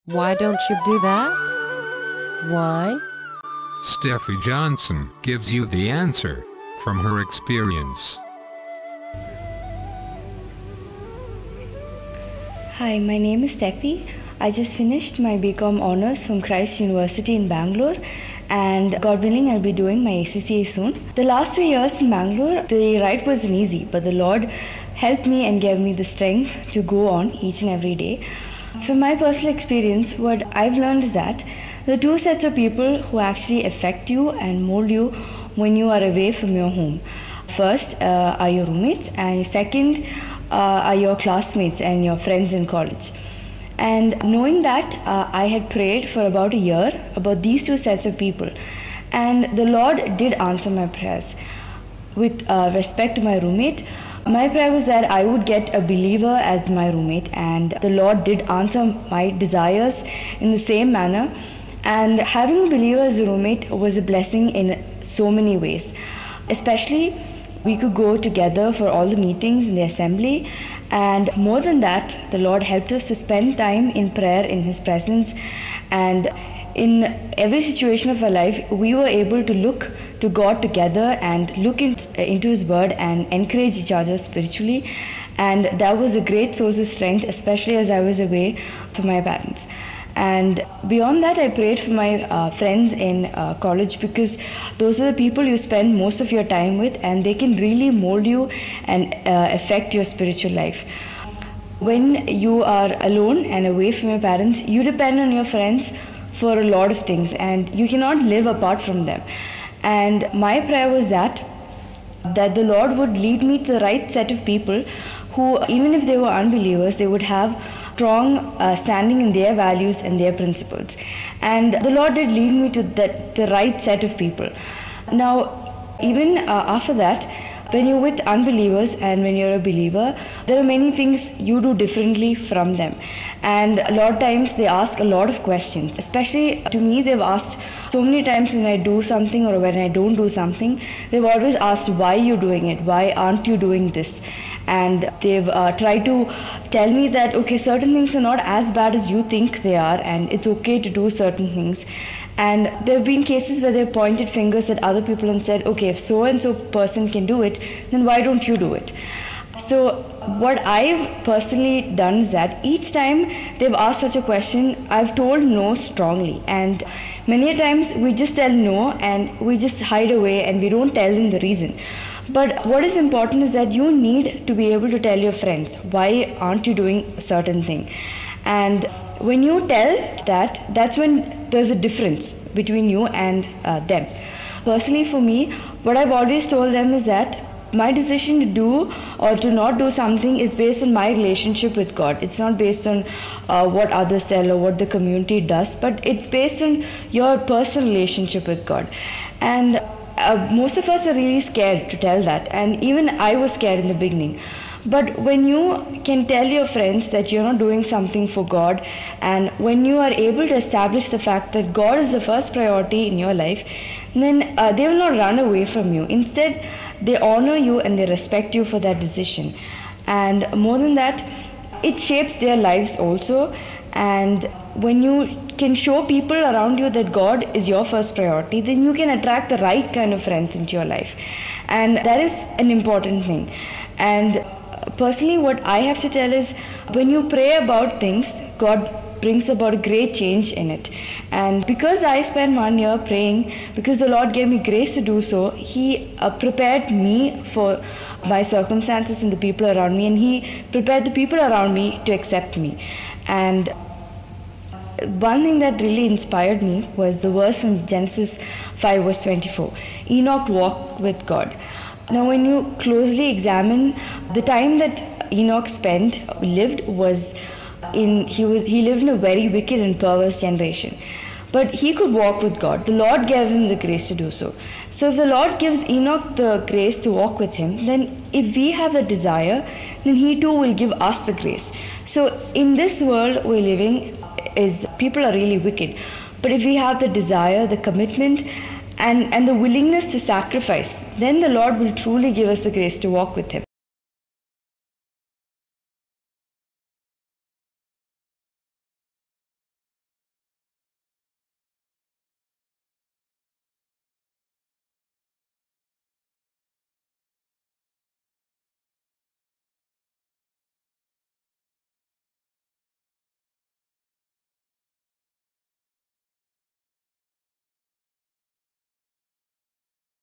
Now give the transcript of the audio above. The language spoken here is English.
Why don't you do that? Why? Steffi Johnson gives you the answer from her experience. Hi, my name is Steffi. I just finished my BCom Honours from Christ University in Bangalore, and God willing I'll be doing my ACCA soon. The last 3 years in Bangalore, the ride wasn't easy, but the Lord helped me and gave me the strength to go on each and every day. From my personal experience, what I've learned is that there are two sets of people who actually affect you and mold you when you are away from your home. First are your roommates, and second are your classmates and your friends in college. And knowing that, I had prayed for about a year about these two sets of people, and the Lord did answer my prayers. With respect to my roommate, my prayer was that I would get a believer as my roommate, and the Lord did answer my desires in the same manner. And having a believer as a roommate was a blessing in so many ways. Especially, we could go together for all the meetings in the assembly, and more than that, the Lord helped us to spend time in prayer in His presence. And in every situation of our life, we were able to look to God together and look into His Word and encourage each other spiritually. And that was a great source of strength, especially as I was away from my parents. And beyond that, I prayed for my friends in college, because those are the people you spend most of your time with, and they can really mold you and affect your spiritual life. When you are alone and away from your parents, you depend on your friends for a lot of things, and you cannot live apart from them. And my prayer was that the Lord would lead me to the right set of people who, even if they were unbelievers, they would have strong standing in their values and their principles. And the Lord did lead me to the right set of people. Now, even after that, when you're with unbelievers and when you're a believer, there are many things you do differently from them. And a lot of times they ask a lot of questions. Especially to me, they've asked so many times when I do something or when I don't do something, they've always asked, why are you doing it? Why aren't you doing this? And they've tried to tell me that, okay, certain things are not as bad as you think they are, and it's okay to do certain things. And there have been cases where they've pointed fingers at other people and said, okay, if so-and-so person can do it, then why don't you do it? So what I've personally done is that each time they've asked such a question, I've told no strongly. And many a times we just tell no and we just hide away and we don't tell them the reason. But what is important is that you need to be able to tell your friends, why aren't you doing a certain thing? And when you tell that, that's when there's a difference between you and them. Personally, for me, what I've always told them is that my decision to do or to not do something is based on my relationship with God. It's not based on what others tell or what the community does, but it's based on your personal relationship with God. And most of us are really scared to tell that, and even I was scared in the beginning. But when you can tell your friends that you're not doing something for God, and when you are able to establish the fact that God is the first priority in your life, then they will not run away from you. Instead, they honor you and they respect you for that decision. And more than that, it shapes their lives also. And when you can show people around you that God is your first priority, then you can attract the right kind of friends into your life. And that is an important thing. And personally, what I have to tell is, when you pray about things, God brings about a great change in it. And because I spent 1 year praying, because the Lord gave me grace to do so, He prepared me for my circumstances and the people around me, and He prepared the people around me to accept me. And one thing that really inspired me was the verse from Genesis 5 verse 24. Enoch walked with God. Now, when you closely examine the time that Enoch lived was he lived in a very wicked and perverse generation. But he could walk with God. The Lord gave him the grace to do so. So if the Lord gives Enoch the grace to walk with Him, then if we have the desire, then He too will give us the grace. So in this world we're living, people are really wicked. But if we have the desire, the commitment, and the willingness to sacrifice, then the Lord will truly give us the grace to walk with Him.